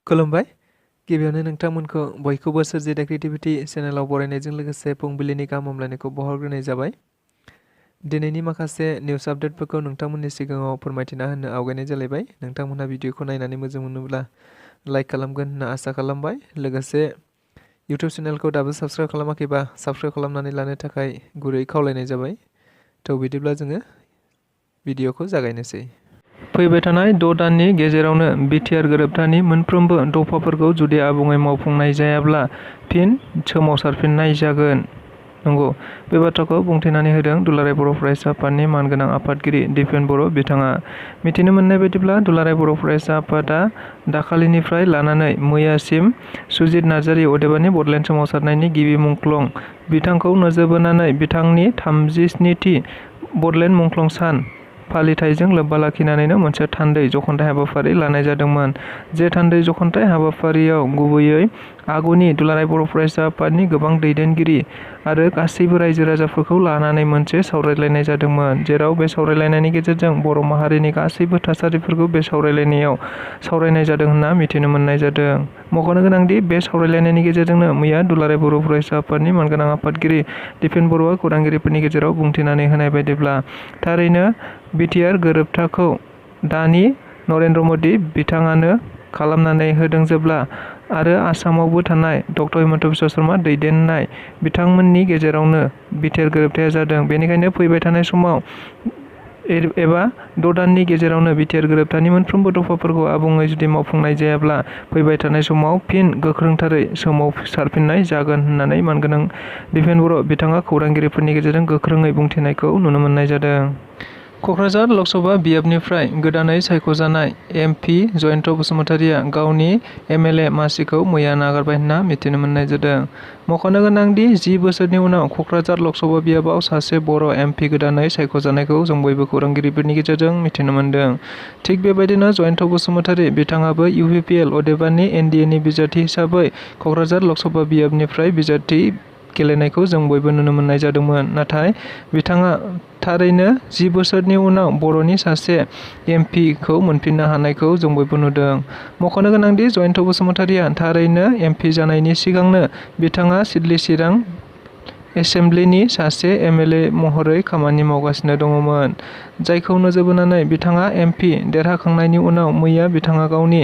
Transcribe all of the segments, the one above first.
खुलुमबाय। गिबियावनो नोंथांमोनखौ बयखौबो सोरजिदा क्रिएटिभिटि चेनेलाव बरायनायजों लोगोसे फुंबिलिनि गाहाम हामलायनायखौ बावहरग्रोनाय जाबाय। दिनैनि माखासे निउस आपडेटफोरखौ नोंथांमोननि सिगाङाव फोरमायथिना होनो आवगायनाय जालायबाय। नोंथांमोनहा भिडिअखौ नायनानै मोजां मोनोब्ला लाइक खालामगोन होनना आसा खालामबाय। लोगोसे इउटिउब चेनेलखौ दाबो साबस्क्राइब खालामाखैबा साबस्क्राइब खालामनानै लानो थाखाय गुरै खावलायनाय जाबाय। थ' बिदिब्ला जोङो भिडिअखौ जागायनोसै। फैबाय थानाय 6 दाननि गेजेरावनो BTR गोरोबथानि मोनफ्रोमबो दफाफोरखौ जुदि आबुङै मावफुंनाय जायाब्ला फिन सोमावसारफिननाय जागोन। नंगौ, बे बाथ्राखौ बुंथिनानै होदों दुलाराय बर' फरायसा आफादनि मानगोनां आफादगिरि दिपेन बर' बिथाङा। मिथिनो मोननाय बायदिब्ला दुलाराय बर' फरायसा आफादा दाखालिनिफ्राय लानानै मैयासिम सुजित नार्जारि अदेबानि बड'लेण्ड सोमावसारनायनि गिबि मुंख्लं बिथांखौ नोजोर बोनानै बिथांनि 37थि बड'लेण्ड मुंख्लं सान फालिथायजों लोब्बा लाखिनानैनो मोनसे थान्दै जख'न्थाइ हाबाफारि लानाय जादोंमोन। जे थान्दै जख'न्थाइ हाबाफारियाव गुबैयै आगुनि दुलाराय बर' फरायसा आफादनि गोबां दैदेनगिरि आरो गासैबो रायजो राजाफोरखौ लानानै मोनसे सावरायलायनाय जादोंमोन। जेराव बे सावरायलायनायनि गेजेरजों बर' माहारिनि गासैबो थासारिफोरखौ बे सावरायलायनायाव सावरायनाय जादों होनना मिथिनो मोननाय जादों। मख'नो गोनांदि बे सावरायलायनायनि गेजेरजोंनो मैया दुलाराय बर' फरायसा आफादनि मानगोनां आफादगिरि दिपेन बर'आ खौरांगिरिफोरनि गेजेराव बुंथिनानै होनाय बायदिब्ला थारैनो BTR गोरोबथाखौ दानि नरेन्द्र मदि बिथाङानो खालामनानै होदों जेब्ला आरो आसामावबो थानाय डक्टर हिमन्त बिश्व शर्मा दैदेननाय बिथांमोननि गेजेरावनो BTR गोरोबथाया जादों। बेनिखायनो फैबाय थानाय समाव एबा 6 दाननि गेजेरावनो BTR गोरोबथानि मोनफ्रोमबो दफाफोरखौ आबुङै जुदि मावफुंनाय जायाब्ला फैबाय थानाय समाव फिन गोख्रोंथारै सोमावसारफिननाय जागोन होननानै मानगोनां दिपेन बर' बिथाङा खौरांगिरिफोरनि गेजेरजों गोख्रोङै बुंथिनायखौ नुनो मोननाय जादों। क'क्राझार लकसभा बियाबनिफ्राय गोदानै सायख'जानाय MP जयन्त बसुमतारिया गावनि MLA मासिखौ मैया नागारबाय होनना मिथिनो मोननाय जादों। मख'नो गोनांदि 10 बोसोरनि उनाव क'क्राझार लकसभा बियाबाव सासे बर' MP गोदानै सायख'जानायखौ जों बयबो खौरांगिरिफोरनि गेजेरजों मिथिनो मोनदों। थिग बेबायदिनो जयन्त बसुमतारि बिथाङाबो UPPL अदेबानि NDA नि बिजाथि हिसाबै क'क्राझार लकसभा बियाबनिफ्राय बिजाथि गेलेनायखौ जों बयबो नुनो मोननाय जादोंमोन। नाथाय बिथाङा थारैनो 10 बोसोरनि उनाव बर'नि सासे MP खौ मोनफिननो हानायखौ जों बयबो नुदों। मख'नो गोनांदि जयन्त बसुमतारिया थारैनो MP जानायनि सिगांनो बिथाङा सिडली चिरां एसेमब्लिनि सासे MLA महरै खामानि मावगासिनो दङमोन। जायखौ नोजोर बोनानै बिथाङा MP देरहाखांनायनि उनाव मैया बिथाङा गावनि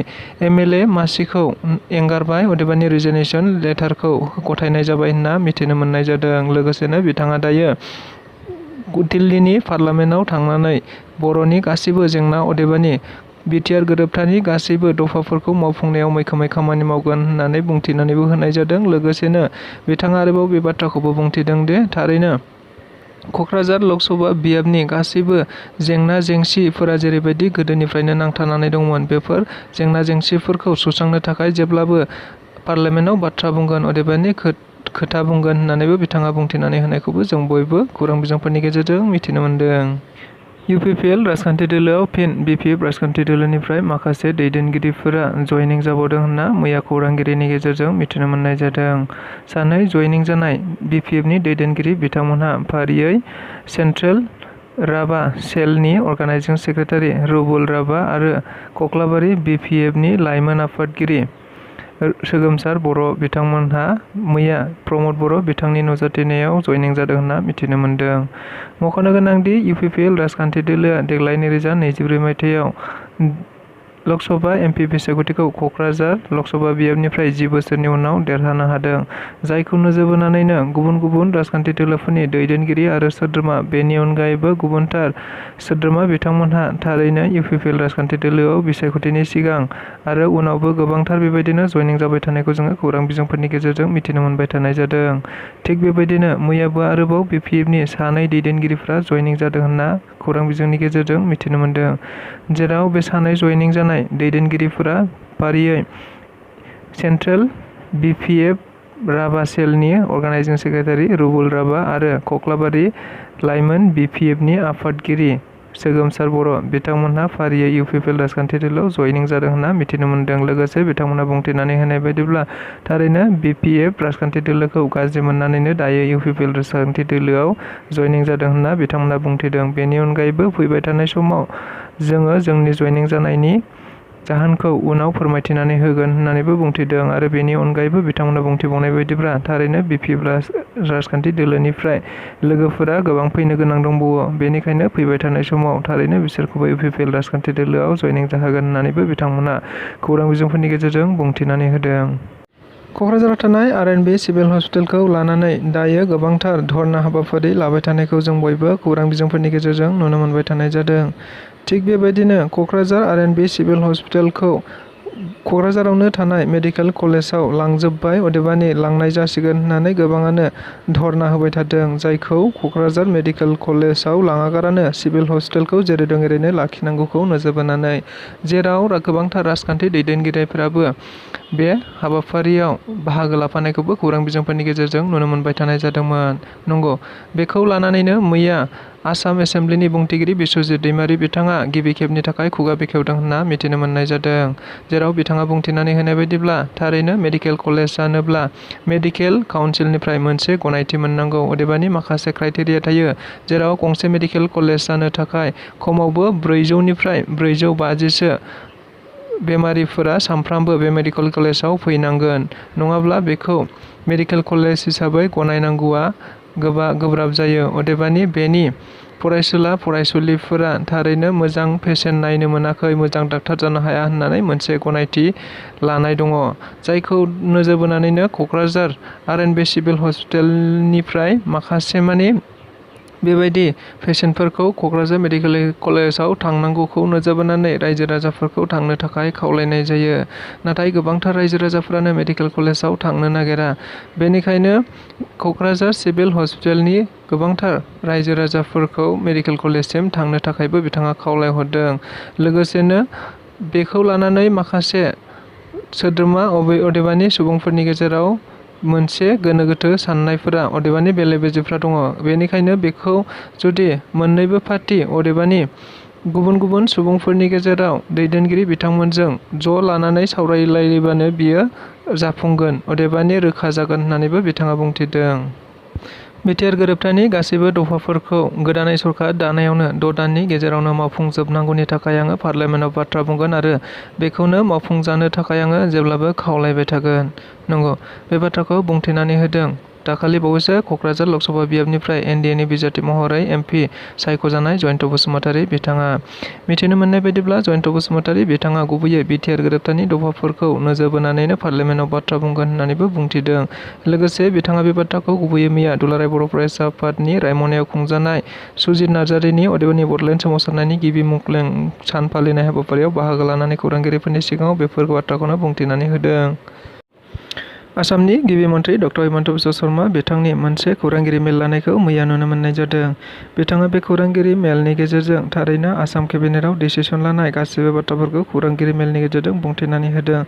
MLA मासिखौ एंगारबाय अदेबानि रिजाइनेसन लेटारखौ गथायनाय जाबाय होनना मिथिनो मोननाय जादों। लोगोसेनो बिथाङा दायो दिल्लीनि पार्लामेन्टआव थांनानै बर'नि गासैबो जेंना अदेबानि BTR गोरोबथानि गासैबो दफाफोरखौ मावफुंनायाव मैखोमै खामानि मावगोन होननानै बुंथिनानैबो होनाय जादों। लोगोसेनो बिथाङा आरोबाव बे बाथ्राखौबो बुंथिदों दि थारैनो क'क्राझार लकसभा बियाबनि गासैबो जेंना जेंसिफोरा जेरैबायदि गोदोनिफ्रायनो नांथानानै दंमोन बेफोर जेंना जेंसिफोरखौ सुस्रांनो थाखाय जेब्लाबो पार्लामेन्टआव बाथ्रा बुंगोन अदेबानि खोथा बुंगोन होननानैबो बिथाङा बुंथिनानै होनायखौबो जों बयबो खौरां बिजोंफोरनि गेजेरजों मिथिनो मोनदों। UPPL राजखान्थि दोलोआव फिन BPF राजखान्थि दोलोनिफ्राय माखासे दैदेनगिरिफोरा जयनिं जाबावदों होनना मैया खौरांगिरिनि गेजेरजों मिथिनो मोननाय जादों। सानै जयनिं जानाय BPFनि दैदेनगिरि बिथांमोनहा फारियै सेन्ट्रेल राभा सेलनि अर्गानाइजिं सेक्रेटारि रुबुल राभा आरो कक्लाबारि BPFनि लाइमोन आफादगिरि सोगोमसार बर' बिथांमोनहा मैया प्रमद बर' बिथांनि नुजाथिनायाव जयनिं जादों होनना मिथिनो मोनदों। मख'नो गोनांदि UPPL राजखान्थि दोलोआ देग्लाय 2024 मायथाइयाव लकसभा MP बिसायख'थिखौ क'क्राझार लकसभा बियाबनिफ्राय 10 बोसोरनि उनाव देरहानो हादों। जायखौ नोजोर बोनानैनो गुबुन गुबुन राजखान्थि दोलोफोरनि दैदेनगिरि आरो सोद्रोमा बेनि अनगायैबो गुबुनथार सोद्रोमा बिथांमोनहा थारैनो UPPL राजखान्थि दोलोआव बिसायख'थिनि सिगां आरो उनावबो गोबांथार बेबायदिनो जयनिं जाबाय थानायखौ जोङो खौरां बिजोंफोरनि गेजेरजों मिथिनो मोनबाय थानाय जादों। थिग बेबायदिनो मैयाबो आरोबाव BPFनि सानै दैदेनगिरिफ्रा जयनिं जादों होनना खौरां बिजोंनि गेजेरजों मिथिनो मोनदों। जेराव बे सानै जयनिं जानाय दैदेनगिरिफोरा फारियै सेन्ट्रेल BPF राभा सेलनि अर्गानाइजिं सेक्रेटारि रुबुल राभा आरो कक्लाबारि लाइमोन BPFनि आफादगिरि सोगोमसार बर' बिथांमोनहा फारियै UPPL राजखान्थि दोलोआव जयनिं जादों होनना मिथिनो मोनदों। लोगोसे बिथांमोनहा बुंथिनानै होनाय बायदिब्ला थारैनो BPF राजखान्थि दोलोखौ गाज्रि मोननानैनो दायो UPPL राजखान्थि दोलोआव जयनिं जादों होनना बिथांमोनहा बुंथिदों। बेनि अनगायैबो फैबाय थानाय समाव जोङो जोंनि जयनिं जानायनि जाहोनखौ उनाव फोरमायथिनानै होगोन होननानैबो बुंथिदों आरो बेनि अनगायैबो बिथांमोना बुंथिबावनाय बायदिब्ला थारैनो बिपि राजखान्थि दोलोनिफ्राय लोगोफोरा गोबां फैनो गोनां दंबावो, बेनिखायनो फैबाय थानाय समाव थारैनो बिसोरखौबो इउपिपिएल राजखान्थि दोलोआव जयनिं जाहोगोन होननानैबो बिथांमोना खौरां बिजोंफोरनि गेजेरजों बुंथिनानै होदों। क'क्राझाराव थानाय RNB सिभिल हस्पिटालखौ लानानै दायो गोबांथार धर्ना हाबाफारि लाबाय थानायखौ जों बयबो खौरां बिजोंफोरनि गेजेरजों नुनो मोनबाय थानाय जादों। थिग बेबायदिनो क'क्राझार RNB सिभिल हस्पिटालखौ क'क्राझारावनो थानाय मेडिकेल कलेजाव लांजोब्बाय, अदेबानि लांनाय जासिगोन होननानै गोबाङानो धर्ना होबाय थादों, जायखौ क'क्राझार मेडिकेल कलेजाव लाङागारानो सिभिल हस्पिटालखौ जेरै दं एरैनो लाखिनांगौखौ नोजोर बोनानै, जेराव गोबांथार राजखान्थि दैदेनगिरिफोराबो बे हाबाफारियाव बाहागो लाफानायखौबो खौरां बिजोंफोरनि गेजेरजों नुनो मोनबाय थानाय जादोंमोन। नंगौ, बेखौ लानानैनो मैया आसाम एसेम्ब्लिनि बुंथिगिरि बिस्वजित दैमारि बिथाङा गिबि खेबनि थाखाय खुगा बेखेवदों होनना मिथिनो मोननाय जादों, जेराव बिथाङा बुंथिनानै होनाय बायदिब्ला थारैनो मेडिकेल कलेज जानोब्ला मेडिकेल काउन्सिलनिफ्राय मोनसे गनायथि मोननांगौ, अदेबानि माखासे क्राइटेरिया थायो, जेराव गंसे मेडिकेल कलेज जानो थाखाय खमावबो 400 निफ्राय 450सो बेमारिफोरा सानफ्रामबो बे मेडिकेल कलेजाव फैनांगोन, नङाब्ला बेखौ मेडिकेल कलेज हिसाबै गनायनांगौआ गोब्राब जायो। अदेबानि बेनि फरायसुला फरायसुलिफोरा थारैनो मोजां पेसेन्ट नायनो मोनाखै, मोजां डाक्टार जानो हाया होननानै मोनसे गनायथि लानाय दङ, जायखौ नोजोर बोनानैनो क'क्राझार RNB सिभिल हस्पिटालनिफ्राय माखासे मानि बेबायदि पेसेन्टफोरखौ क'क्राझार मेडिकेल कलेजाव थांनांगौखौ नोजोर बोनानै रायजो राजाफोरखौ थांनो थाखाय खावलायनाय जायो। नाथाय गोबांथार रायजो राजाफोरानो मेडिकेल कलेजाव थांनो नागिरा, बेनिखायनो क'क्राझार सिभिल हस्पिटालनि गोबांथार रायजो राजाफोरखौ मेडिकेल कलेजसिम थांनो थाखायबो बिथाङा खावलायहरदों। लोगोसेनो बेखौ लानानै माखासे सोद्रोमा अदेबानि सुबुंफोरनि गेजेराव मोनसे गोनो गोथो साननायफोरा अदेबानि बेले बेजेफ्रा दङ, बेनिखायनो बेखौ जुदि मोननैबो पार्टी अदेबानि गुबुन गुबुन सुबुंफोरनि गेजेराव दैदेनगिरि बिथांमोनजों ज' लानानै सावरायलायोबानो बियो जाफुंगोन, अदेबानि रोखा जागोन होननानैबो बिथाङा बुंथिदों। BTR गोरोबथानि गासैबो दफाफोरखौ गोदानै सरकार दानायावनो 6 दाननि गेजेरावनो मावफुंजोबनांगौनि थाखाय आङो पार्लियामेन्टआव बाथ्रा बुंगोन आरो बेखौनो मावफुंजानो थाखाय आङो जेब्लाबो खावलायबाय थागोन। नंगौ, बे बाथ्राखौ बुंथिनानै होदों दाखालि बावैसो क'क्राझार लकसभा बियाबनिफ्राय NDAनि बिजाथि महरै MP सायख'जानाय जयन्त बसुमतारी बिथाङा। मिथिनो मोननाय बायदिब्ला जयन्त बसुमतारी बिथाङा गुबैयै BTR गोरोबथानि दफाफोरखौ नोजोर बोनानैनो पार्लियामेन्टआव बाथ्रा बुंगोन होननानैबो बुंथिदों। लोगोसे बिथाङा बे बाथ्राखौ गुबैयै मैया दुलाराय बर' फरायसा आफादनि रायमनायाव खुंजानाय सुजित नार्जारिनि अदेबानि बड'लेण्ड सोमावसारनायनि गिबि मुंख्लं सान फालिनाय हाबाफारियाव बाहागो लानानै खौरांगिरिफोरनि सिगाङाव बेफोर बाथ्राखौनो बुंथिनानै होदों। आसामनि गिबि मन्थ्रि डक्टर हिमन्त बिश्व शर्मा बिथांनि मोनसे खौरांगिरि मेल लानायखौ मैया नुनो मोननाय जादों। बिथाङा बे खौरांगिरि मेलनि गेजेरजों थारैनो आसाम केबिनेटआव डिसिसन लानाय गासैबो बाथ्राफोरखौ खौरांगिरि मेलनि गेजेरजों बुंथिनानै होदों,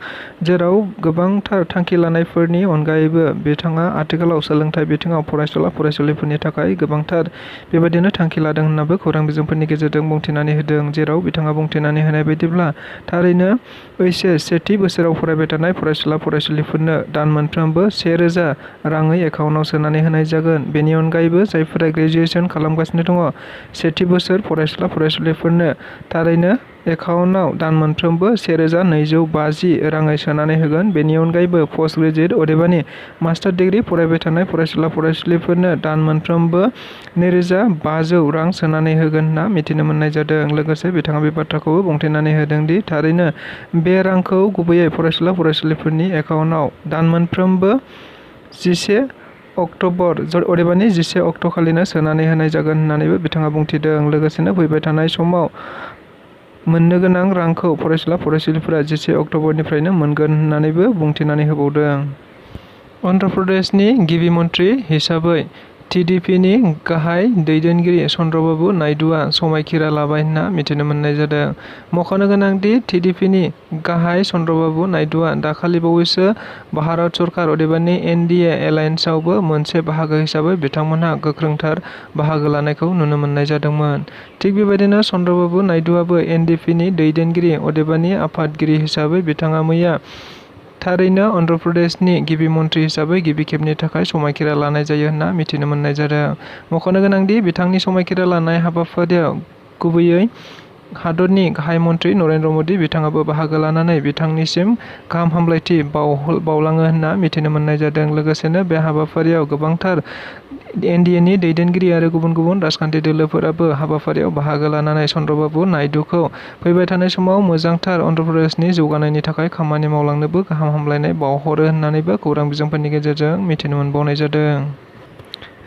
जेराव गोबांथार थांखि लानायफोरनि अनगायैबो बिथाङा आथिखालाव सोलोंथाइ बिथिङाव फरायसुला फरायसुलिफोरनि थाखाय गोबांथार बेबायदिनो थांखि लादों होननाबो खौरां बिजोंफोरनि गेजेरजों बुंथिनानै होदों, जेराव बिथाङा बुंथिनानै होनाय बायदिब्ला थारैनो HS सेथि बोसोराव फरायबाय थानाय फरायसुला फरायसुलिफोरनो दान मोनफ्रोमबो 1000 राङै एकाउन्टआव सोनानै होनाय जागोन। बेनि अनगायैबो जायफोरा ग्रेजुवेसन खालामगासिनो दङ, सेथि बोसोर फरायसुला फरायसुलिफोरनो थारैनो एकाउन्टआव दान मोनफ्रोमबो 1250 राङै सोनानै होगोन। बेनि अनगायैबो पस्ट ग्रेजुवेट अदेबानि मास्टार डिग्री फरायबाय थानाय फरायसुला फरायसुलिफोरनो दान मोनफ्रोमबो 2500 रां सोनानै होगोन होनना मिथिनो मोननाय जादों। लोगोसे बिथाङा बे बाथ्राखौबो बुंथिनानै होदों दि थारैनो बे रांखौ गुबैयै फरायसुला फरायसुलिफोरनि एकाउन्टआव दान मोनफ्रोमबो 11 अक्ट'बर अदेबानि 11 अक्ट' खालिनो सोनानै होनाय जागोन होननानैबो बिथाङा बुंथिदों। लोगोसेनो फैबाय थानाय समाव मोननो गोनां रांखौ फरायसुला फरायसुलिफोरा 11 अक्ट'बरनिफ्रायनो मोनगोन होननानैबो बुंथिनानै होबावदों। अन्ध्र प्रदेशनि गिबि मन्थ्रि हिसाबै TDPनि गाहाय दैदेनगिरि चन्द्रबाबु नायडुआ समायखिरा लाबाय होनना मिथिनो मोननाय जादों। मख'नो गोनांदि TDPनि गाहाय चन्द्रबाबु नायडुआ दाखालि बावैसो भारत सरकार अदेबानि NDA एलायन्सआवबो मोनसे बाहागो हिसाबै बिथांमोनहा गोख्रोंथार बाहागो लानायखौ नुनो मोननाय जादोंमोन। थिग बेबायदिनो चन्द्रबाबु नायडुआबो NDPनि दैदेनगिरि अदेबानि आफादगिरि हिसाबै बिथाङा मैया थारैनो अन्ध्र प्रदेशनि गिबि मन्थ्रि हिसाबै गिबि खेबनि थाखाय समायखिरा लानाय जायो होनना मिथिनो मोननाय जादों। मख'नो गोनांदि बिथांनि समायखिरा लानाय हाबाफारियाव गुबैयै हादरनि गाहाय मन्थ्रि नरेन्द्र मोदी बिथाङाबो बाहागो लानानै बिथांनिसिम गाहाम हामलायथि बावलाङो होनना मिथिनो मोननाय जादों। लोगोसेनो बे हाबाफारियाव गोबांथार एनडिएनि दैदेनगिरि आरो गुबुन गुबुन राजखान्थि दोलोफोराबो हाबाफारियाव बाहागो लानानै चन्द्रबाबु नायडुखौ फैबाय थानाय समाव मोजांथार अन्ध्र प्रदेशनि जौगानायनि थाखाय खामानि मावलांनोबो गाहाम हामलायनाय बावहरो होननानैबो खौरां बिजोंफोरनि गेजेरजों मिथिनो मोनबावनाय जादों।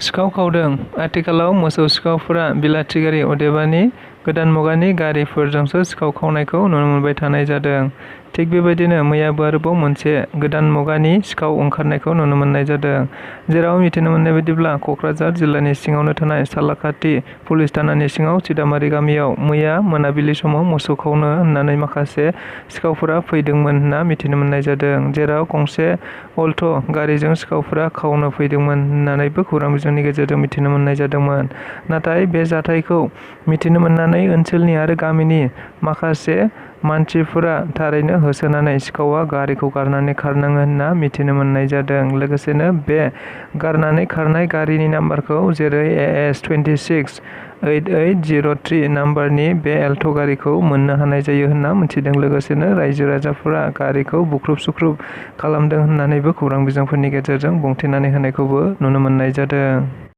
सिखाव खावदों। आथिखालाव मोसौ सिखावफोरा बिलाथि गारि अदेबानि गोदान मुगानि गारिफोरजोंसो सिखाव खावनायखौ नुनो मोनबाय थानाय जादों। थिग बेबायदिनो मैयाबो आरोबाव मोनसे गोदान मुगानि सिखाव ओंखारनायखौ नुनो मोननाय जादों। जेराव मिथिनो मोननाय बायदिब्ला क'क्राझार जिल्लानि सिङावनो थानाय सालाकाटि पुलिस थानानि सिङाव सिदामारि गामियाव मैया मोनाबिलि समाव मोसौ खावनो होननानै माखासे सिखावफोरा फैदोंमोन होनना मिथिनो मोननाय जादों। जेराव गंसे अल्ट' गारिजों सिखावफोरा खावनो फैदोंमोन होननानैबो खौरां बिजोंनि गेजेरजों मिथिनो मोननाय जादोंमोन। नाथाय बे जाथायखौ मिथिनो मोननानै ओनसोलनि आरो गामिनि माखासे मानसिफोरा थारैनो होसोनानै सिखावआ गारिखौ गारनानै खारनाङो होनना मिथिनो मोननाय जादों। लोगोसेनो बे गारनानै खारनाय गारिनि नाम्बारखौ जेरै AS268803 नाम्बारनि बे एल्ट' गारिखौ मोननो हानाय जायो होनना मिथिदों। लोगोसेनो रायजो राजाफोरा गारिखौ बुख्रुब सुख्रुब खालामदों होननानैबो खौरां बिजोंफोरनि गेजेरजों बुंथिनानै होनायखौबो नुनो मोननाय जादों।